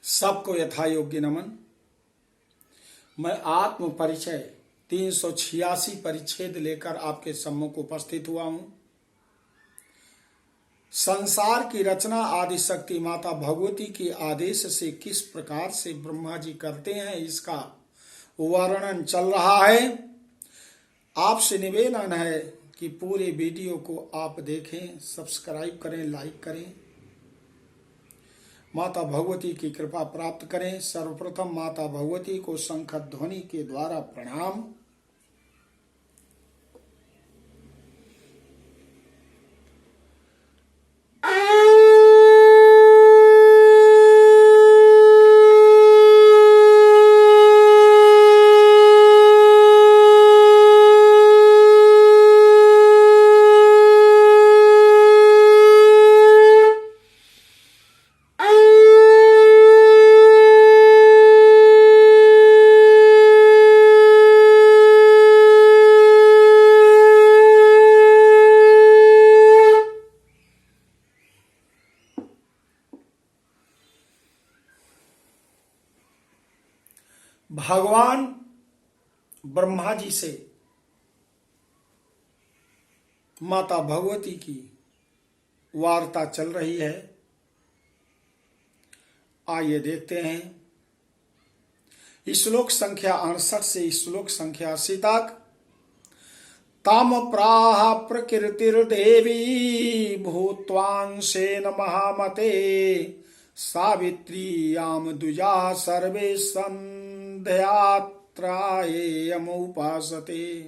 सबको यथा योग्य नमन। मैं आत्म परिचय 386 परिच्छेद लेकर आपके सम्मुख उपस्थित हुआ हूं। संसार की रचना आदि शक्ति माता भगवती के आदेश से किस प्रकार से ब्रह्मा जी करते हैं, इसका वर्णन चल रहा है। आपसे निवेदन है कि पूरे वीडियो को आप देखें, सब्सक्राइब करें, लाइक करें, माता भगवती की कृपा प्राप्त करें। सर्वप्रथम माता भगवती को शंख ध्वनि के द्वारा प्रणाम। भगवान ब्रह्मा जी से माता भगवती की वार्ता चल रही है। आइए देखते हैं श्लोक संख्या 68 से श्लोक संख्या 80 तक। ताम प्राह प्रकृतिर्देवी भूत्वांशेन महामते सावित्रीयाम द्विजा सर्वे संध्यात्रायेयमुपासते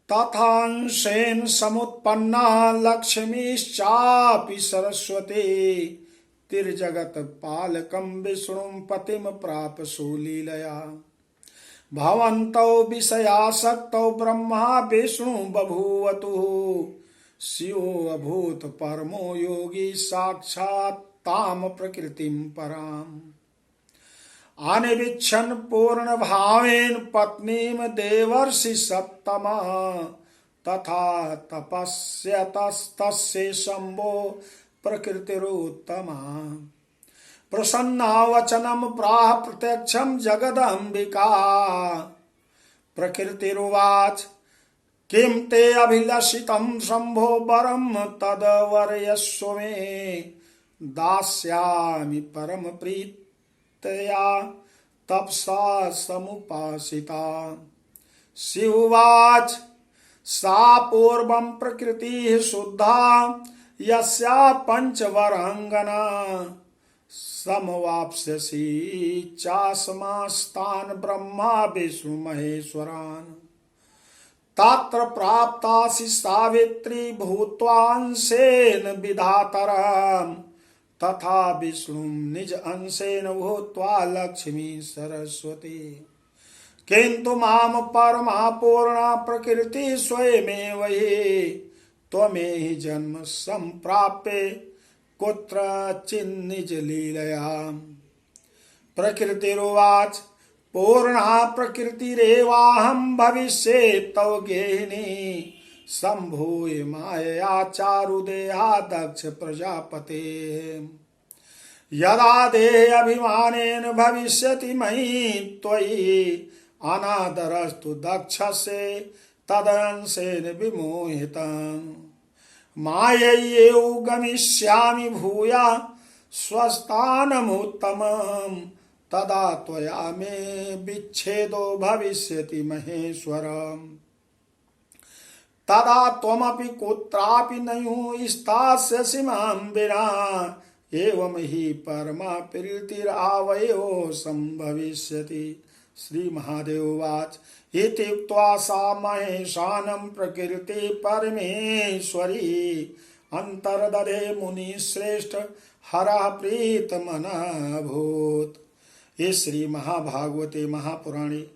तथांशेन समुत्पन्ना लक्ष्मीश्चापि सरस्वती तिर्जगत पालकं विष्णुं पतिं प्राप सुलीलया भवन्तौ विषयासक्तौ ब्रह्मा विष्णु बभूवतुः शिवो अभूत परमो योगी साक्षात् ताम प्रकृतिं पराम् अनिविच्छन् पूर्ण भावेन पत्नीं देवर्षि सत्तमा तथा तपस्यतस्तस्य शम्भो प्रकृतिरुत्तमा प्रसन्ना वचनं प्राह प्रत्यक्षं जगदम्बिका प्रकृतिरुवाच किं ते अभिलषितं शम्भो वरं तद्वर्यस्व मे दास्यामि परम प्रीतया तपसा समुपासिता। शिववाच सा पूर्वं प्रकृतिः शुद्धा यस्या पंचवरांगना समवाप्स्यसि चास्मास्तान् ब्रह्मा विष्णु महेश्वरान् तत्र प्राप्तासि सावित्री भूत्वांशेन विधातरम् तथा विष्णु निज अंशेन भूत्वा लक्ष्मी सरस्वती किंतु माम परमा पूर्णा प्रकृति स्वयमेव हि त्वमेहि जन्म संप्राप्य कुत्रचिन्निज लीलया। प्रकृतिरुवाच पूर्णा प्रकृतिरेवाहं भविष्ये तव गेहिनी संभूय मायया चारुदेहा दक्ष प्रजापते यदा देह अभिमानेन भविष्यति मयि त्वयि अनादरस्तु दक्षस्य तदंशेन विमोहितं माययैव गमिष्यामि भूया स्वस्थानमुत्तमं तदा त्वया मे विच्छेदो भविष्यति महेश्वरम् तदा त्वमपि कुत्रापि नयु स्थास्यसि मां विना एवं हि परमा प्रीतिरावयो संभविष्यति। श्री महादेव उवाच इति उक्त्वा सा महेशानं प्रकृति परमेश्वरी अंतर्दधे मुनिश्रेष्ठ हरः प्रीतमनाभूत्। ये श्री महाभागवते महापुराणे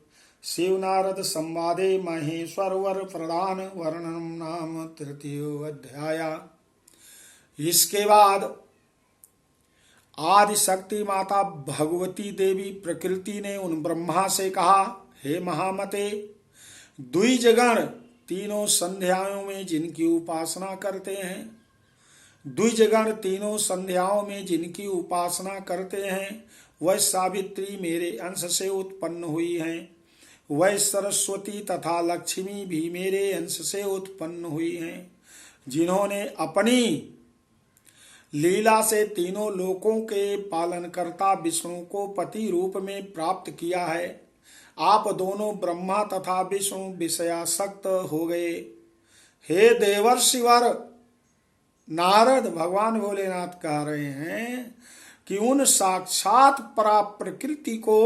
शिव नारद संवादे महेश्वर वर प्रदान वर्णनम नाम तृतीय अध्याय। इसके बाद आदि शक्ति माता भगवती देवी प्रकृति ने उन ब्रह्मा से कहा, हे महामते, द्विजगण तीनों संध्याओं में जिनकी उपासना करते हैं, द्विजगण तीनों संध्याओं में जिनकी उपासना करते हैं, वह सावित्री मेरे अंश से उत्पन्न हुई हैं। वह सरस्वती तथा लक्ष्मी भी मेरे अंश से उत्पन्न हुई हैं, जिन्होंने अपनी लीला से तीनों लोकों के पालनकर्ता विष्णु को पति रूप में प्राप्त किया है। आप दोनों ब्रह्मा तथा विष्णु विषयासक्त हो गए। हे देवर्षिवर, नारद भगवान भोलेनाथ कह रहे हैं कि उन साक्षात परा प्रकृति को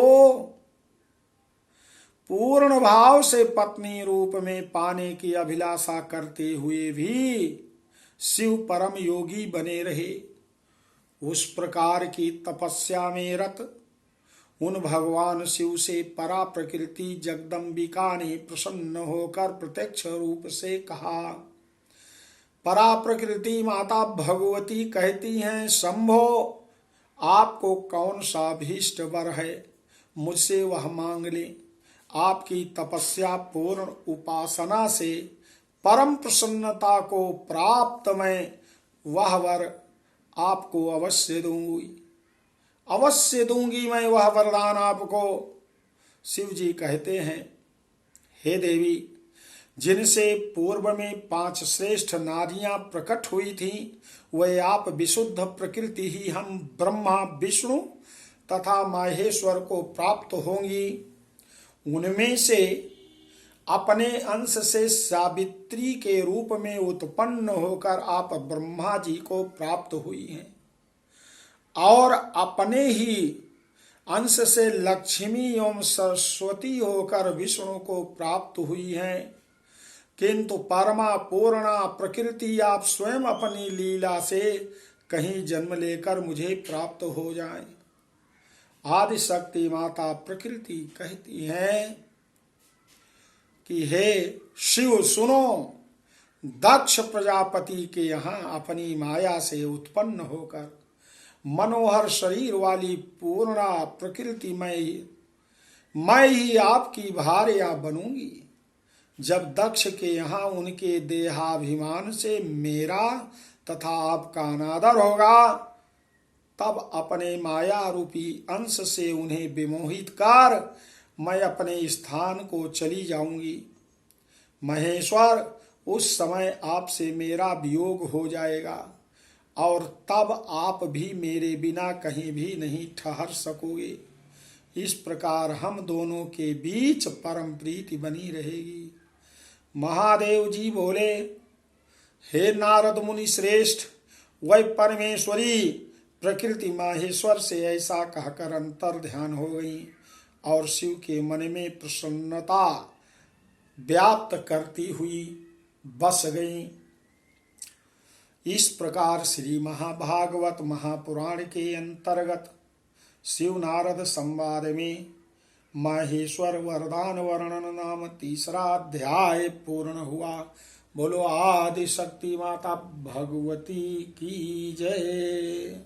पूर्ण भाव से पत्नी रूप में पाने की अभिलाषा करते हुए भी शिव परम योगी बने रहे। उस प्रकार की तपस्या में रत उन भगवान शिव से परा प्रकृति जगदम्बिका ने प्रसन्न होकर प्रत्यक्ष रूप से कहा। परा प्रकृति माता भगवती कहती हैं, शंभो, आपको कौन सा भीष्ट वर है, मुझसे वह मांग ले। आपकी तपस्या पूर्ण उपासना से परम प्रसन्नता को प्राप्त मैं वह वर आपको अवश्य दूंगी मैं वह वरदान आपको। शिव जी कहते हैं, हे देवी, जिनसे पूर्व में 5 श्रेष्ठ नारियां प्रकट हुई थीं, वह आप विशुद्ध प्रकृति ही हम ब्रह्मा विष्णु तथा माहेश्वर को प्राप्त होंगी। उनमें से अपने अंश से सावित्री के रूप में उत्पन्न होकर आप ब्रह्मा जी को प्राप्त हुई हैं, और अपने ही अंश से लक्ष्मी एवं सरस्वती होकर विष्णु को प्राप्त हुई हैं। किंतु परमा पूर्णा प्रकृति आप स्वयं अपनी लीला से कहीं जन्म लेकर मुझे प्राप्त हो जाएं। आदि शक्ति माता प्रकृति कहती है कि हे शिव सुनो, दक्ष प्रजापति के यहाँ अपनी माया से उत्पन्न होकर मनोहर शरीर वाली पूर्णा प्रकृति मैं ही आपकी भार्या बनूंगी। जब दक्ष के यहाँ उनके देहाभिमान से मेरा तथा आपका अनादर होगा, तब अपने माया रूपी अंश से उन्हें विमोहित कर मैं अपने स्थान को चली जाऊंगी। महेश्वर, उस समय आपसे मेरा वियोग हो जाएगा और तब आप भी मेरे बिना कहीं भी नहीं ठहर सकोगे। इस प्रकार हम दोनों के बीच परम प्रीति बनी रहेगी। महादेव जी बोले, हे नारद मुनि श्रेष्ठ, वह परमेश्वरी प्रकृति माहेश्वर से ऐसा कहकर अंतर ध्यान हो गई और शिव के मन में प्रसन्नता व्याप्त करती हुई बस गई। इस प्रकार श्री महाभागवत महापुराण के अंतर्गत शिव नारद संवाद में माहेश्वर वरदान वर्णन नाम 3रा अध्याय पूर्ण हुआ। बोलो आदि शक्ति माता भगवती की जय।